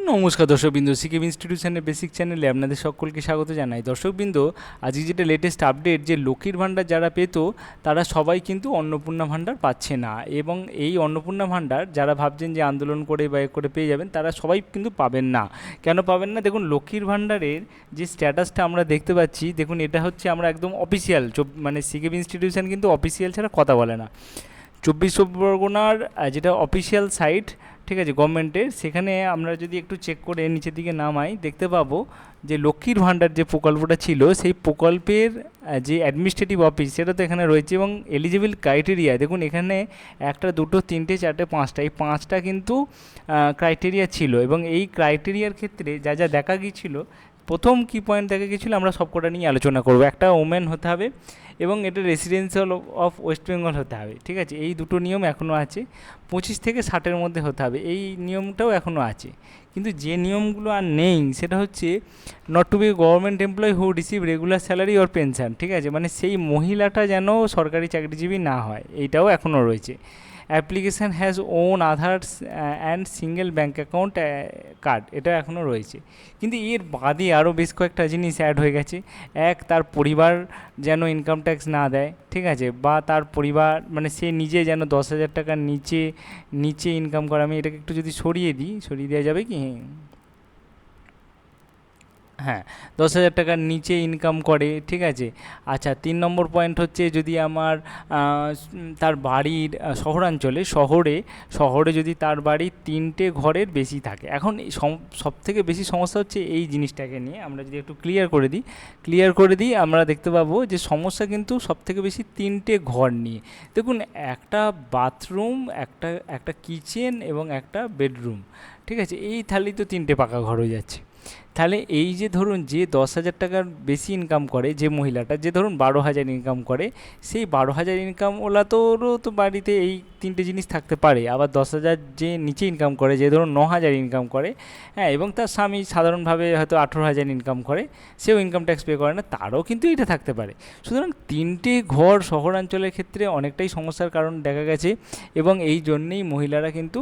নমস্কার দর্শকবৃন্দ, সিকিম ইনস্টিটিউশনের বেসিক চ্যানেলে আপনাদের সকলকে স্বাগত জানাই। দর্শকবৃন্দ, আজকে যেটা লেটেস্ট আপডেট, যে লক্ষ্মীর ভাণ্ডার যারা পেত তারা সবাই কিন্তু অন্নপূর্ণা ভাণ্ডার পাচ্ছে না। এবং এই অন্নপূর্ণা ভাণ্ডার যারা ভাবছেন যে আন্দোলন করে বা করে পেয়ে যাবেন, তারা সবাই কিন্তু পাবেন না। কেন পাবেন না? দেখুন, লক্ষ্মীর ভাণ্ডারের যে স্ট্যাটাসটা আমরা দেখতে পাচ্ছি, দেখুন এটা হচ্ছে আমরা একদম অফিসিয়াল, মানে সিকিম ইনস্টিটিউশন কিন্তু অফিসিয়াল ছাড়া কথা বলে না। 24 পরগনার যেটা অফিসিয়াল সাইট, ঠিক আছে, গভর্নমেন্টের, সেখানে আমরা যদি একটু চেক করে নিচের দিকে নামাই, দেখতে পাবো যে লক্ষ্মীর ভাণ্ডার যে প্রকল্পটা ছিল, সেই প্রকল্পের যে অ্যাডমিনিস্ট্রেটিভ অফিস, সেটা তো এখানে রয়েছে। এবং এলিজিবল ক্রাইটেরিয়া দেখুন, এখানে একটা, দুটো, তিনটে, চারটে, পাঁচটা, এই পাঁচটা কিন্তু ক্রাইটেরিয়া ছিল। এবং এই ক্রাইটেরিয়ার ক্ষেত্রে যা যা দেখা গিয়েছিল, প্রথম কী পয়েন্ট দেখা গিয়েছিলো, আমরা সবকটা নিয়ে আলোচনা করবো। একটা ওমেন হতে হবে এবং এটা রেসিডেন্সিয়াল অফ ওয়েস্ট বেঙ্গল হতে হবে, ঠিক আছে, এই দুটো নিয়ম এখনও আছে। 25 থেকে 60-এর মধ্যে হতে হবে, এই নিয়মটাও এখনও আছে। কিন্তু যে নিয়মগুলো আর নেই সেটা হচ্ছে not to be government employee who receive regular salary or pension, ঠিক আছে, মানে সেই মহিলাটা যেন সরকারি চাকরিজীবী না হয়, এইটাও এখনও রয়েছে। Application has own Aadhaars and single bank account card, এটা এখনও রয়েছে। কিন্তু এর বাদে আরও বেশ কয়েকটা জিনিস অ্যাড হয়ে গেছে। এক, তার পরিবার যেন ইনকাম ট্যাক্স না দেয়, ঠিক আছে, বা তার পরিবার মানে সে নিজে যেন 10,000 টাকার নিচে নিচে ইনকাম করে। আমি এটাকে একটু যদি সরিয়ে দিই, সরিয়ে দেওয়া যাবে কি? হ্যাঁ, 10,000 টাকার নিচে ইনকাম করে, ঠিক আছে। আচ্ছা, 3 নম্বর পয়েন্ট হচ্ছে, যদি আমার তার বাড়ির শহরাঞ্চলে, শহরে যদি তার বাড়ির 3টে ঘরের বেশি থাকে। এখন সব থেকে বেশি সমস্যা হচ্ছে এই জিনিসটাকে নিয়ে। আমরা যদি একটু ক্লিয়ার করে দিই, আমরা দেখতে পাবো যে সমস্যা কিন্তু সব থেকে বেশি 3টে ঘর নিয়ে। দেখুন, একটা বাথরুম, একটা কিচেন এবং একটা বেডরুম, ঠিক আছে, এই থালি তো 3টে পাকা ঘর হয়ে যাচ্ছে। তাহলে এই যে ধরুন, যে 10,000 টাকার বেশি ইনকাম করে যে মহিলাটা, যে ধরুন 12,000 ইনকাম করে, সেই 12,000 ইনকাম ওলা তোরও তো বাড়িতে এই 3টে জিনিস থাকতে পারে। আবার 10,000 যে নিচে ইনকাম করে, যে ধরুন 9,000 ইনকাম করে, হ্যাঁ, এবং তার স্বামী সাধারণভাবে হয়তো 18,000 ইনকাম করে, সেও ইনকাম ট্যাক্স পে করে না, তারও কিন্তু এটা থাকতে পারে। সুতরাং 3টে ঘর শহরাঞ্চলের ক্ষেত্রে অনেকটাই সমস্যার কারণ দেখা গেছে। এবং এই জন্যেই মহিলারা কিন্তু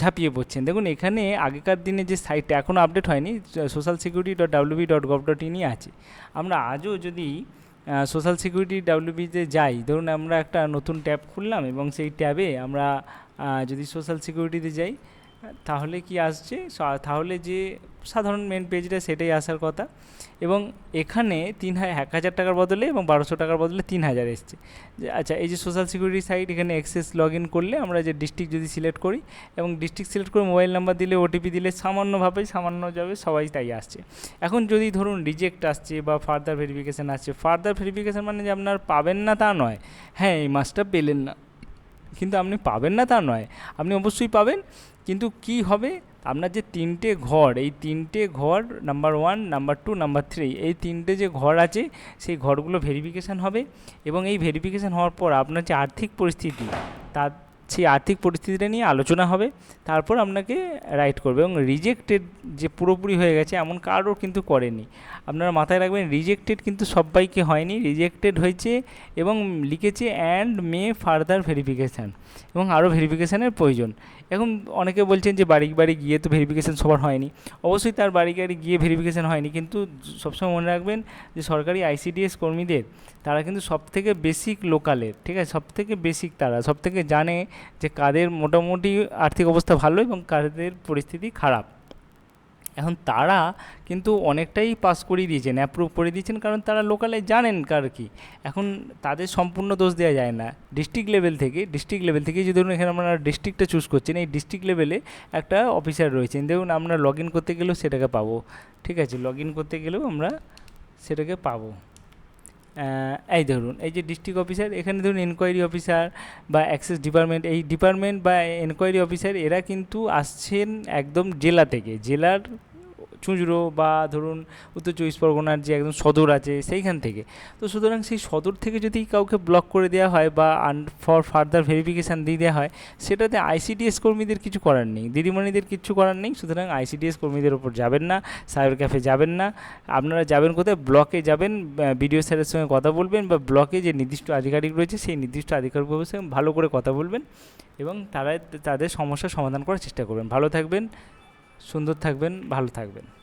ঝাঁপিয়ে পড়ছেন। দেখুন, এখানে আগেকার দিনে যে সাইটটা এখনও আপডেট হয়নি, social-security.wb.gov.in আছে। আমরা আজও যদি সোশ্যাল সিকিউরিটি ডাব্লিউবিতে যাই, ধরুন আমরা একটা নতুন ট্যাব খুললাম এবং সেই ট্যাবে আমরা যদি সোশ্যাল সিকিউরিটিতে যাই, তাহলে কি আসছে? তাহলে যে সাধারণ মেন পেজটা, সেটাই আসার কথা। এবং এখানে 1,000 টাকার বদলে এবং 1200 টাকার বদলে 3,000 এসছে। আচ্ছা, এই যে সোশ্যাল সিকিউরিটি সাইট, এখানে অ্যাক্সেস লগ ইন করলে আমরা যে ডিস্ট্রিক্ট যদি সিলেক্ট করি এবং ডিস্ট্রিক্ট সিলেক্ট করে মোবাইল নাম্বার দিলে, ওটিপি দিলে, সামান্য যাবে, সবাই তাই আসছে। এখন যদি ধরুন রিজেক্ট আসছে বা ফার্দার ভেরিফিকেশান আসছে, ফার্দার ভেরিফিকেশান মানে যে আপনার পাবেন না তা নয়, হ্যাঁ, এই মাসটা পেলেন না, কিন্তু আপনি পাবেন না তা নয়, আপনি অবশ্যই পাবেন। কিন্তু কি হবে, আপনার যে 3টে ঘর, এই 3টে ঘর, নাম্বার 1, নাম্বার 2, নাম্বার 3, এই 3টে যে ঘর আছে, সেই ঘরগুলো ভেরিফিকেশান হবে। এবং এই ভেরিফিকেশান হওয়ার পর আপনার যে আর্থিক পরিস্থিতি, তার সেই আর্থিক পরিস্থিতিটা নিয়ে আলোচনা হবে, তারপর আপনাকে রাইট করবে। এবং রিজেক্টেড যে পুরোপুরি হয়ে গেছে এমন কারও কিন্তু করেনি। আপনারা মাথায় রাখবেন, রিজেক্টেড কিন্তু সবাইকে হয়নি, রিজেক্টেড হয়েছে এবং লিখেছে অ্যান্ড মে ফার্দার ভেরিফিকেশান, এবং আরও ভেরিফিকেশানের প্রয়োজন। এখন অনেকে বলছেন যে বাড়ি বাড়ি গিয়ে তো ভেরিফিকেশান সবার হয়নি। অবশ্যই তার বাড়ি গিয়ে ভেরিফিকেশান হয়নি, কিন্তু সবসময় মনে রাখবেন যে সরকারি আইসিডিএস কর্মীদের, তারা কিন্তু সবথেকে বেসিক লোকালের, ঠিক আছে, সবথেকে বেসিক, তারা সবথেকে জানে যে কাদের মোটামুটি আর্থিক অবস্থা ভালো এবং কাদের পরিস্থিতি খারাপ। এখন তারা কিন্তু অনেকটাই পাস করিয়ে দিয়েছেন, অ্যাপ্রুভ করে দিয়েছেন, কারণ তারা লোকালে জানেন কার কী। এখন তাদের সম্পূর্ণ দোষ দেওয়া যায় না। ডিস্ট্রিক্ট লেভেল থেকে যদি ধরুন, এখানে আপনারা ডিস্ট্রিক্টটা চুজ করছেন, এই ডিস্ট্রিক্ট লেভেলে একটা অফিসার রয়েছেন, দেখুন আমরা লগ ইন করতে গেলেও সেটাকে পাবো, ঠিক আছে, লগ ইন করতে গেলেও আমরা সেটাকে পাবো। এই ধরুন, এই যে ডিস্ট্রিক্ট অফিসার, এখানে ধরুন এনকোয়ারি অফিসার বা অ্যাক্সেস ডিপার্টমেন্ট, এই ডিপার্টমেন্ট বা এনকোয়ারি অফিসার, এরা কিন্তু আসছেন একদম জেলা থেকে, জেলার চুঁচুড়ো বা ধরুন উত্তর 24 পরগনার যে একদম সদর আছে সেইখান থেকে। তো সুতরাং সেই সদর থেকে যদি কাউকে ব্লক করে দেওয়া হয় বা ফর ফার্দার ভেরিফিকেশান দিয়ে দেওয়া হয়, সেটাতে আইসিডিএস কর্মীদের কিছু করার নেই, দিদিমণিদের কিছু করার নেই। সুতরাং আইসিডিএস কর্মীদের ওপর যাবেন না, সাইবার ক্যাফে যাবেন না, আপনারা যাবেন কোথায়? ব্লকে যাবেন, বিডিও স্যারের সঙ্গে কথা বলবেন, বা ব্লকে যে নির্দিষ্ট আধিকারিক রয়েছে সেই নির্দিষ্ট আধিকারিকের সঙ্গে ভালো করে কথা বলবেন এবং তাদের সমস্যার সমাধান করার চেষ্টা করবেন। ভালো থাকবেন। সুন্দর থাকবেন, ভালো থাকবেন।